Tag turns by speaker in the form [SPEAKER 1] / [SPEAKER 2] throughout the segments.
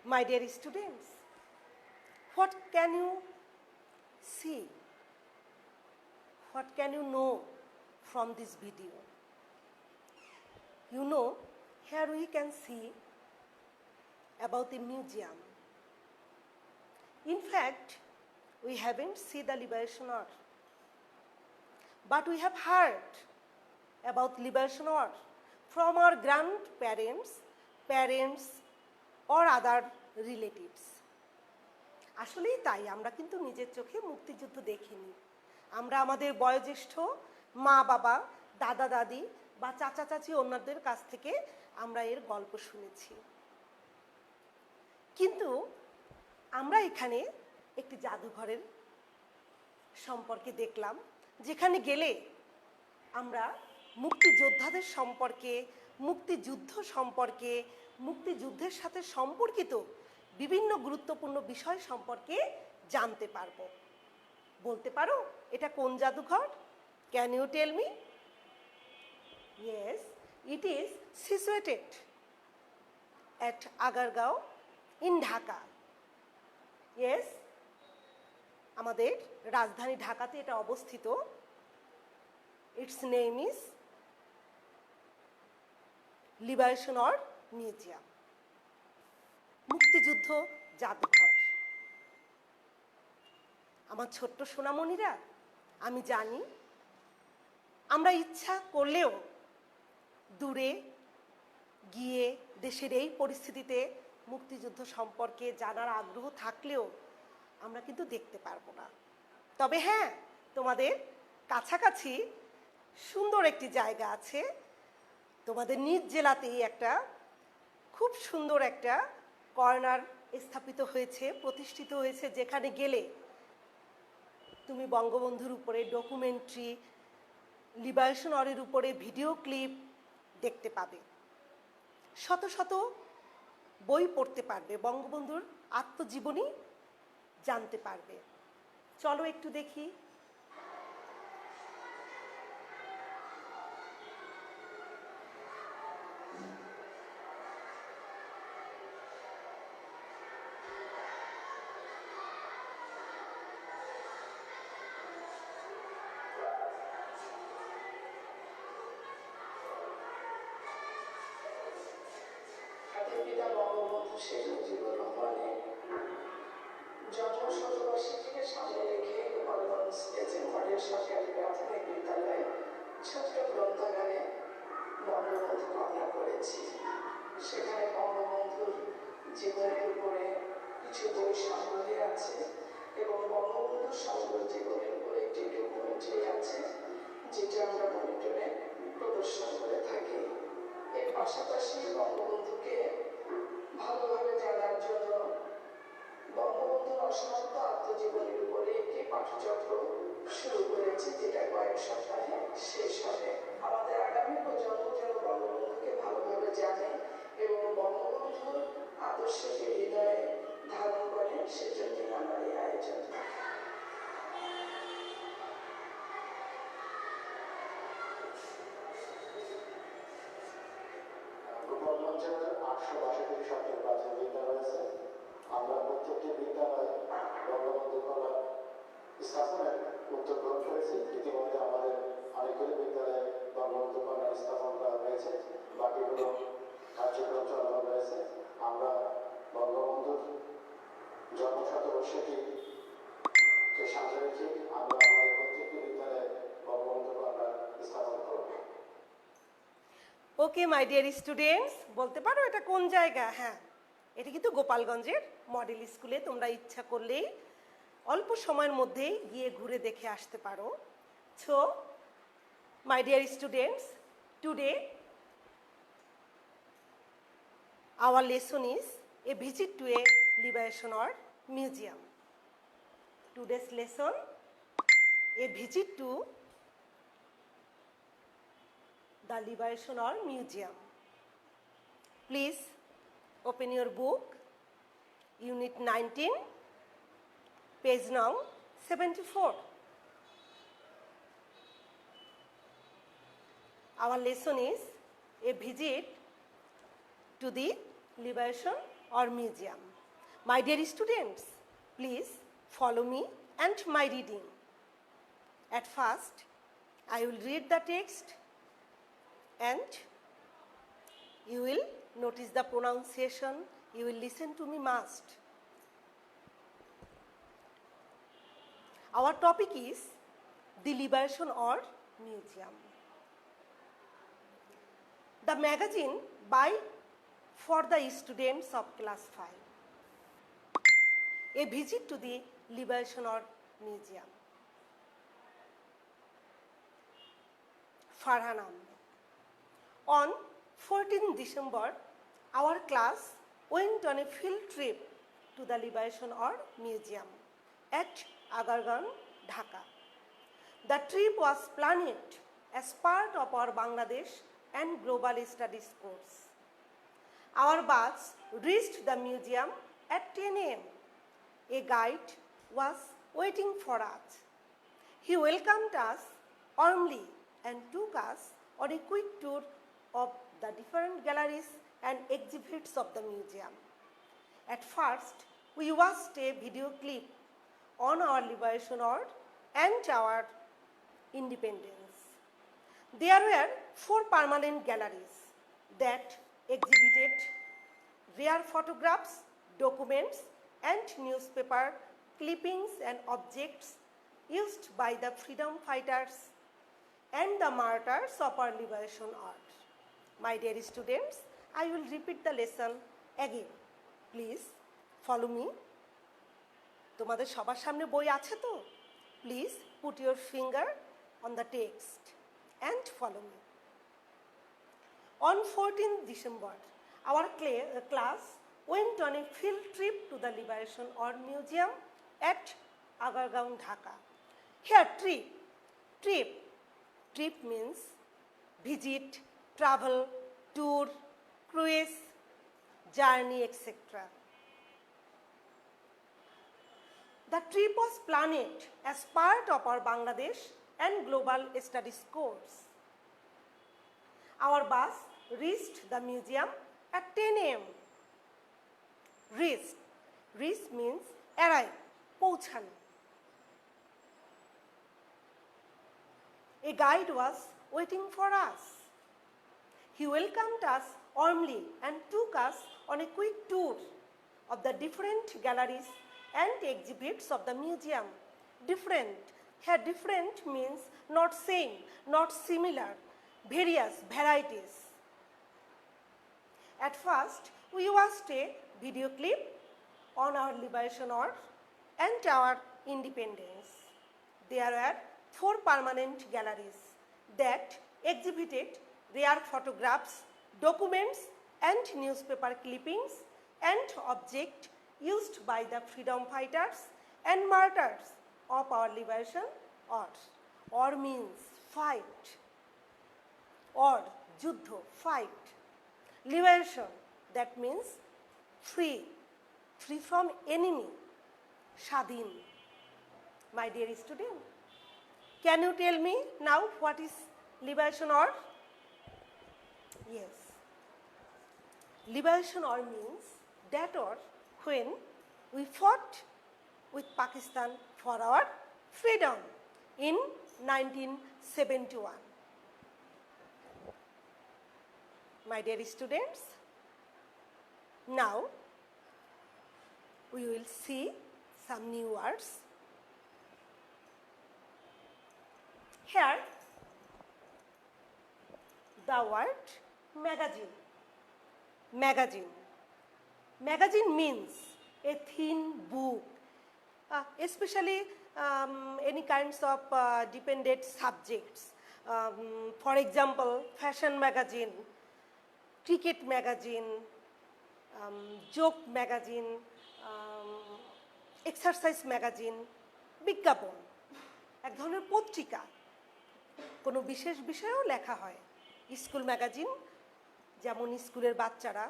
[SPEAKER 1] My dear students, what can you see? What can you know from this video? You know, here we can see about the museum. In fact, we haven't seen the Liberation War, but we have heard about Liberation War from our grandparents, parents, or other relatives. আসলেই তাই, আমরা কিন্তু নিজের চোখে মুক্তিযুদ্ধ দেখিনি। আমরা আমাদের বয়োজ্যেষ্ঠ মা বাবা, দাদা দাদি বা চাচা চাচি অন্যদের কাছ থেকে আমরা এর গল্প শুনেছি। কিন্তু আমরা এখানে একটি জাদুঘরের সম্পর্কে দেখলাম, যেখানে গেলে আমরা মুক্তিযোদ্ধাদের সম্পর্কে, মুক্তিযুদ্ধ সম্পর্কে, মুক্তিযুদ্ধের সাথে সম্পর্কিত বিভিন্ন গুরুত্বপূর্ণ বিষয় সম্পর্কে জানতে পারবো। বলতে পারো এটা কোন জাদুঘর? Can you tell me? Yes, it is situated at Agargaon in Dhaka. Yes, আমাদের রাজধানী ঢাকাতে এটা অবস্থিত। Its name is Liberation War Museum, মুক্তিযুদ্ধ জাদুঘর। আমার ছোট্ট সোনামণিরা, আমি জানি আমরা ইচ্ছা করলেও দূরে গিয়ে দেশের এই পরিস্থিতিতে মুক্তিযুদ্ধ সম্পর্কে জানার আগ্রহ থাকলেও আমরা কিন্তু দেখতে পারবো না। তবে হ্যাঁ, তোমাদের কাছাকাছি সুন্দর একটি জায়গা আছে, তোমাদের নিজ জেলাতেই একটা খুব সুন্দর একটা কর্নার স্থাপিত হয়েছে, প্রতিষ্ঠিত হয়েছে, যেখানে গেলে তুমি বঙ্গবন্ধুর উপরে ডকুমেন্টারি, লিবারেশন ওয়ারের উপরে ভিডিও ক্লিপ দেখতে পাবে, শত শত বই পড়তে পারবে, বঙ্গবন্ধুর আত্মজীবনী জানতে পারবে। চলো একটু দেখি।
[SPEAKER 2] পিতা বঙ্গবন্ধু শেখ মুজিবুর রহমানের জন্মশতবার্ষিকীকে সামনে রেখে গোপালগঞ্জ এসএম মডেল সরকারি প্রাথমিক বিদ্যালয়ে ছোট্ট গ্রন্থাগারে বঙ্গবন্ধু রচনা করেছি। সেখানে বঙ্গবন্ধুর জীবনের উপরে কিছু বই সংগ্রহে আছে এবং বঙ্গবন্ধুর সমগ্র জীবনের উপরে একটি ডকুমেন্টারি আছে, যেটা আমরা মনিটরে প্রদর্শন করে থাকি। এর পাশাপাশি বঙ্গবন্ধুকে ভালোভাবে জানার জন্য বঙ্গবন্ধুর অসমাপ্ত আত্মজীবনীর উপরে একটি পাঠচক্র শুরু করেছি, যেটা কয়েক সপ্তাহে শেষ হবে। আমাদের আগামী প্রজন্ম যেন বঙ্গবন্ধুকে ভালোভাবে জানে এবং বঙ্গবন্ধুর আদর্শকে হৃদয়ে ধারণ করে, সেজন্যই আমার এই আয়োজন।
[SPEAKER 3] গোপালগঞ্জের 862টি সরকারি প্রাথমিক বিদ্যালয় আছে। আমরা প্রত্যেকটি বিদ্যালয়ে বঙ্গবন্ধু কলা স্থাপনের উদ্যোগ গ্রহণ করেছি। ইতিমধ্যে আমাদের অনেকগুলি বিদ্যালয়ে বঙ্গবন্ধু কলা স্থাপন করা হয়েছে, বাকিগুলো কার্যক্রম চলমান রয়েছে। আমরা বঙ্গবন্ধুর জন্মশতবার্ষিকীকে সামনে রেখে আমরা আমাদের প্রত্যেকটি বিদ্যালয়ে বঙ্গবন্ধু কলা স্থাপন করব।
[SPEAKER 1] ওকে মাই ডিয়ার স্টুডেন্টস, বলতে পারো এটা কোন জায়গা? হ্যাঁ, এটা কিন্তু গোপালগঞ্জের মডেল স্কুলে। তোমরা ইচ্ছা করলেই অল্প সময়ের মধ্যেই গিয়ে ঘুরে দেখে আসতে পারো। So my dear students, today our lesson is a visit to a Liberation War museum. Today's lesson, a visit to the Liberation War Museum. Please open your book, Unit 19, page number 74. Our lesson is a visit to the Liberation War Museum. My dear students, please follow me and my reading. At first, I will read the text and you will notice the pronunciation. You will listen to me must. Our topic is the Liberation or Museum. The magazine by for the students of class 5. A visit to the Liberation or Museum. Farhan Ahmed. On 14 December, our class went on a field trip to the Liberation or Museum at Agargan, Dhaka. The trip was planned as part of our Bangladesh and Global Studies course. Our bus reached the museum at 10 a.m. A guide was waiting for us. He welcomed us warmly and took us on a quick tour of the different galleries and exhibits of the museum. At first, we watched a video clip on our liberation or and our independence. There were 4 permanent galleries that exhibited rare photographs, documents, and newspaper clippings and objects used by the freedom fighters and the martyrs of our liberation art. My dear students, I will repeat the lesson again. Please follow me. তোমাদের সবার সামনে বই আছে তো? Please put your finger on the text and follow me. On 14th December, our class went on a field trip to the Liberation or Museum at Agargaon, Dhaka. Here, trip means visit, travel, tour, cruise, journey, etc. The trip was planned as part of our Bangladesh and Global Studies course. Our bus reached the museum at 10 a.m. Reach means arrive, পৌঁছানো. A guide was waiting for us. He welcomed us warmly and took us on a quick tour of the different galleries and exhibits of the museum. Different. Here different means not same, not similar, various, varieties. At first, we watched a video clip on our liberation or and our independence. There were 4 permanent galleries that exhibited rare photographs, documents, and newspaper clippings and objects used by the freedom fighters and martyrs of our liberation art. Or means fight. Or যুদ্ধ, fight. Liberation, that means free from enemy, স্বাধীন. My dear student, can you tell me now what is liberation or? Yes. Liberation or means that or when we fought with Pakistan for our freedom in 1971. My dear students, now we will see some new words. Here, the word magazine. Magazine means a thin book, especially any kinds of dependent subjects. For example, fashion magazine, cricket magazine, joke magazine, exercise magazine, বিজ্ঞাপন, এক ধরনের পত্রিকা, কোনো বিশেষ বিষয়েও লেখা হয়। School magazine, যেমন স্কুলের বাচ্চারা,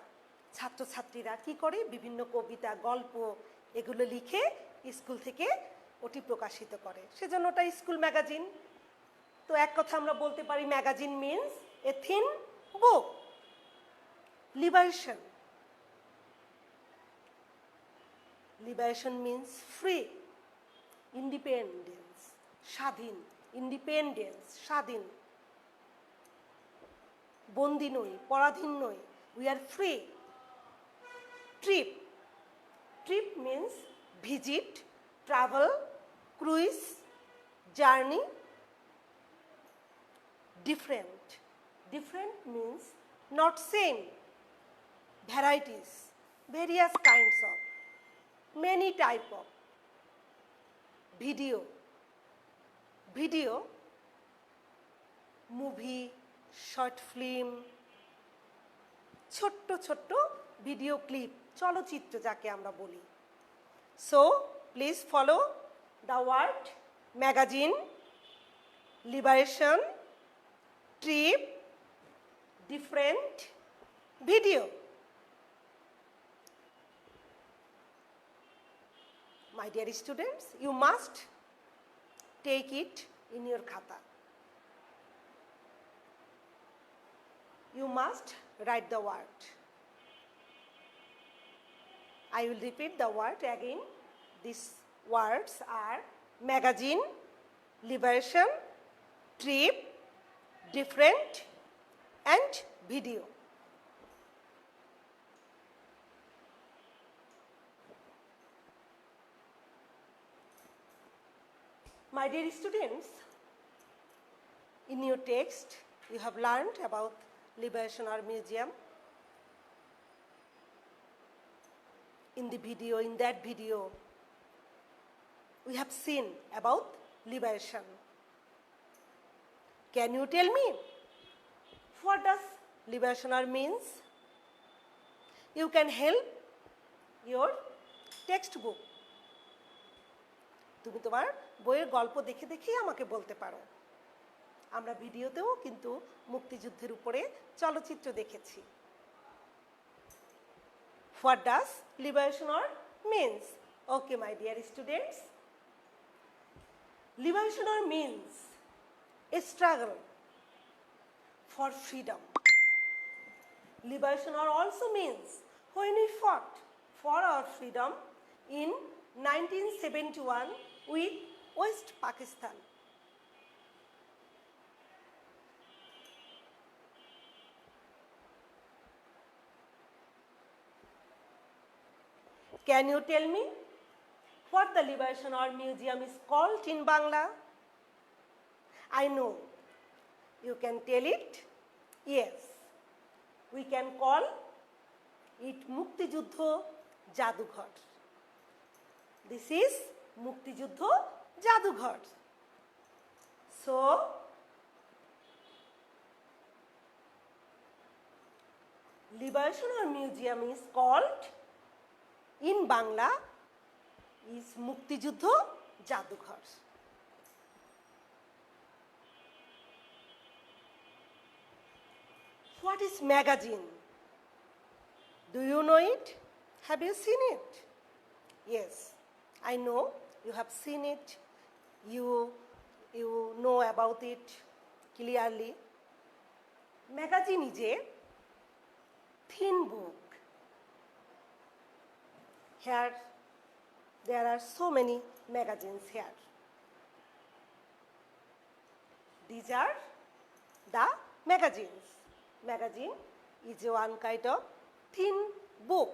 [SPEAKER 1] ছাত্রছাত্রীরা কি করে বিভিন্ন কবিতা, গল্প এগুলো লিখে স্কুল থেকে ওটি প্রকাশিত করে, সেজন্য ওটা স্কুল ম্যাগাজিন। তো এক কথা আমরা বলতে পারি magazine means a thin book. Liberation, Liberation means free, independence, স্বাধীন, independence, স্বাধীন, বন্দী নই, পরাধীন নই, we are free. Trip, trip means visit, travel, cruise, journey. Different, different means not same, varieties, various kinds of, many type of. Video, video, movie, short film, ছোট্ট ছোট্ট video clip, চলচ্চিত্র যাকে আমরা বলি। So please follow the word magazine, liberation, trip, different, video. My dear students, you must take it in your khata. You must write the word. I will repeat the word again. These words are magazine, liberation, trip, different, and video. My dear students, in your text, you have learned about Liberation Army Museum. In the video, in that video, we have seen about liberation. Can you tell me what does liberation army means? You can help your textbook. তুমি তোমার বইয়ের গল্প দেখে দেখেই আমাকে বলতে পারো। আমরা ভিডিওতেও কিন্তু মুক্তিযুদ্ধের উপরে চলচ্চিত্র দেখেছি। What does liberation army means? Okay, my dear students. Liberation army means a struggle for freedom. Liberation army also means when we fought for our freedom in 1971 with West Pakistan. Can you tell me what the Liberation Army Museum is called in Bangla? I know you can tell it. Yes, we can call it Muktijuddho Jadughar. This is Muktijuddho Jadughar. So, Liberation Army Museum is called in Bangla is Muktijuddho Jadughar. What is magazine? Do you know it? Have you seen it? Yes, I know you have seen it. You know about it clearly. Magazine is a thin book. Here there are so many magazines here. These are the magazines. Magazine is one kind of thin book.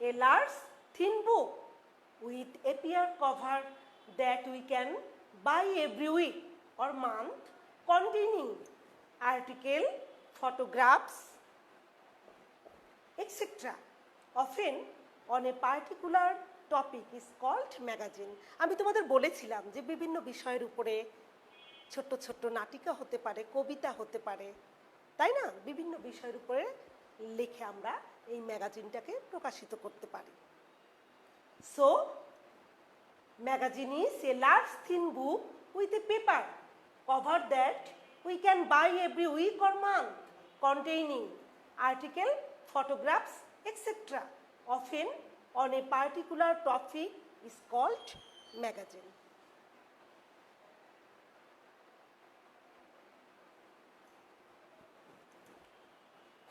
[SPEAKER 1] A large thin book with a paper cover that we can buy every week or month, containing article, photographs, etc. Often on a particular topic is called magazine. আমি তোমাদের বলেছিলাম যে বিভিন্ন বিষয়ের উপরে ছোট্ট ছোট্ট নাটিকা হতে পারে, কবিতা হতে পারে, তাই না? বিভিন্ন বিষয়ের উপরে লিখে আমরা এই ম্যাগাজিনটাকে প্রকাশিত করতে পারি। So, magazine is a large thin book with a paper cover that we can buy every week or month, containing article, photographs, etc. Often on a particular topic is called magazine.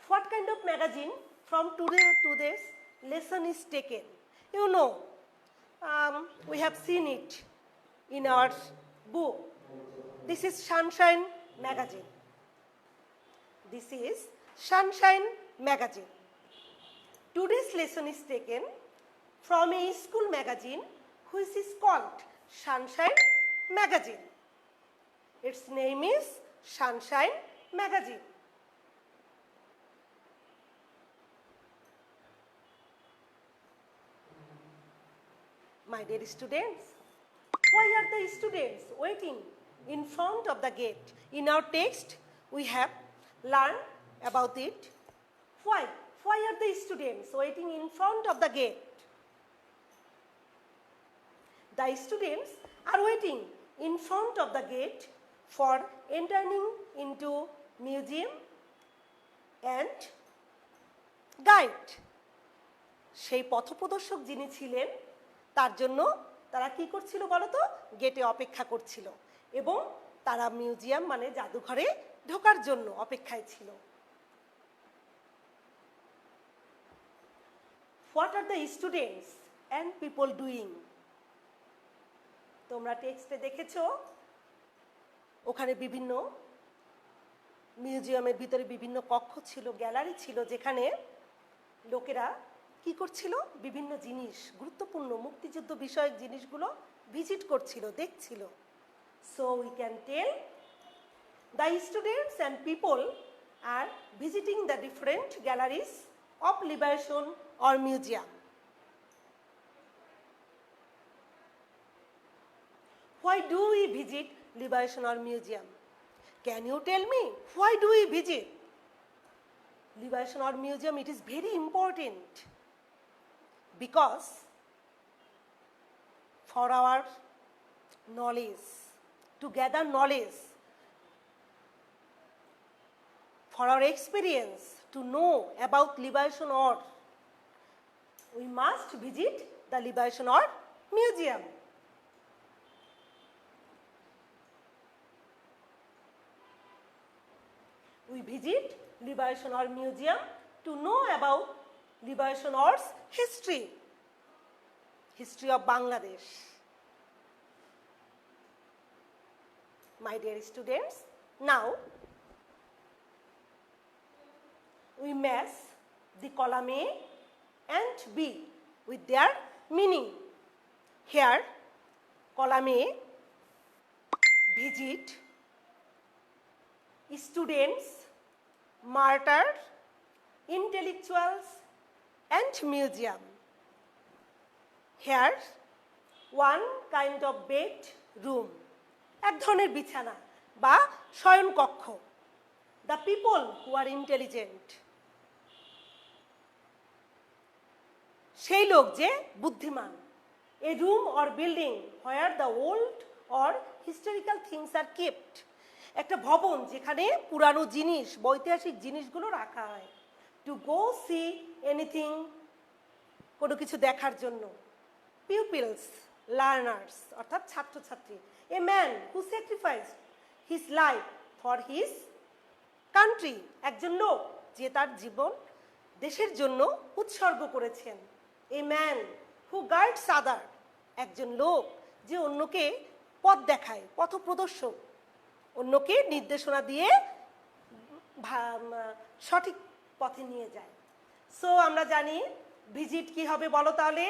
[SPEAKER 1] what kind of magazine from today's lesson is taken? You know, we have seen it in our book. This is Sunshine magazine. This is Sunshine magazine. Today's lesson is taken from a school magazine which is called Sunshine magazine. Its name is Sunshine magazine. My dear students, why are the students waiting in front of the gate? In our text, we have learned about it. Why? Why are the students waiting in front of the gate? The students are waiting in front of the gate for entering into museum and guide. সেই পথপ্রদর্শক যিনি ছিলেন তার জন্য তারা কি করছিল বলো তো? গেটে অপেক্ষা করছিল এবং তারা মিউজিয়াম মানে জাদুঘরে ঢোকার জন্য অপেক্ষায় ছিল। What are the students and people doing? তোমরা টেক্সটে দেখেছো ওখানে বিভিন্ন মিউজিয়ামের ভিতরে বিভিন্ন কক্ষ ছিল, গ্যালারি ছিল, যেখানে লোকেরা কি করছিল? বিভিন্ন জিনিস, গুরুত্বপূর্ণ মুক্তিযুদ্ধ বিষয়ক জিনিসগুলো ভিজিট করছিল, দেখছিল। So we can tell the students and people are visiting the different galleries of liberation or museum. Why do we visit liberation or museum? Can you tell me why do we visit liberation or museum? It is very important because for our knowledge, to gather knowledge, for our experience, to know about liberation or, we must visit the liberation or museum. We visit liberation or museum to know about liberation or's history, history of Bangladesh. My dear students, now we match the column A and B with their meaning. Here, column A, visit, students, martyr, intellectuals, and museum. Here, one kind of bed room, এক ধরনের বিছানা বা শয়নকক্ষ। The people who are intelligent, সেই লোক যে বুদ্ধিমান। A room or building where the old or historical things are kept, একটা ভবন যেখানে পুরানো জিনিস, ঐতিহাসিক জিনিসগুলো রাখা হয়। To go see anything, কোনো কিছু দেখার জন্য। Pupils, learners, অর্থাৎ ছাত্রছাত্রী। A man who sacrificed his life for his country, একজন লোক যে তার জীবন দেশের জন্য উৎসর্গ করেছেন। A man who guides other, একজন লোক যে অন্যকে পথ দেখায়, পথপ্রদর্শক, অন্যকে নির্দেশনা দিয়ে সঠিক পথে নিয়ে যায়। সো আমরা জানি ভিজিট কি হবে বলো তাহলে?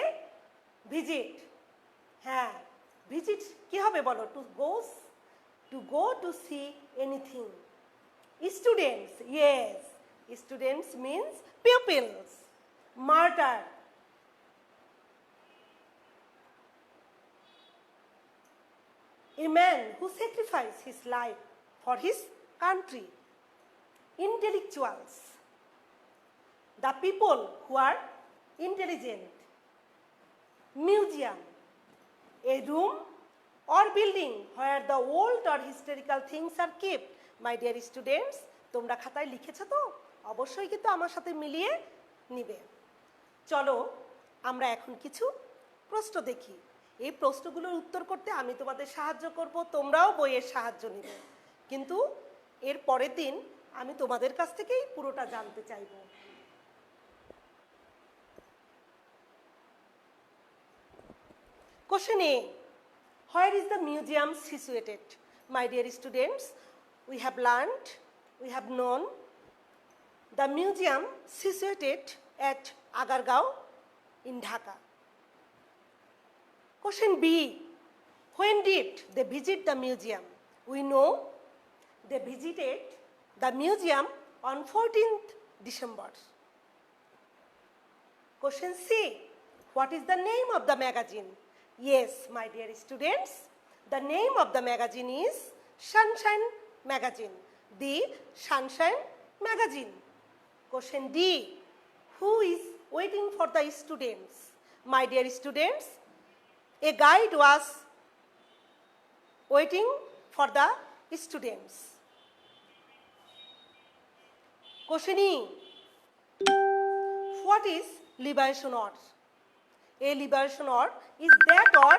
[SPEAKER 1] ভিজিট, হ্যাঁ, ভিজিট কি হবে বলো? To go to see anything. Students, yes, students means peoples. Martyr, a man who sacrificed his life for his country. Intellectuals, the people who are intelligent. Museum, a room or building where the old or historical things are kept. My dear students, তোমরা খাতায় লিখেছো তো? অবশ্যই কিন্তু আমার সাথে মিলিয়ে নিবে। চলো আমরা এখন কিছু প্রশ্ন দেখি। এই প্রশ্নগুলোর উত্তর করতে আমি তোমাদের সাহায্য করব, তোমরাও বইয়ের সাহায্য নেবে। কিন্তু এর পরের দিন আমি তোমাদের কাছ থেকেই পুরোটা জানতে চাইব। Question A. Where is the museum situated? My dear students, we have learned, we have known the museum situated at Agargaon in Dhaka. Question B. When did they visit the museum? We know they visited the museum on 14th December. Question C. What is the name of the magazine? Yes, my dear students, the name of the magazine is Sunshine Magazine. The Sunshine Magazine. Question D. Who is waiting for the students? My dear students, a guide was waiting for the students. Question E. What is liberation hour? A liberation hour is that hour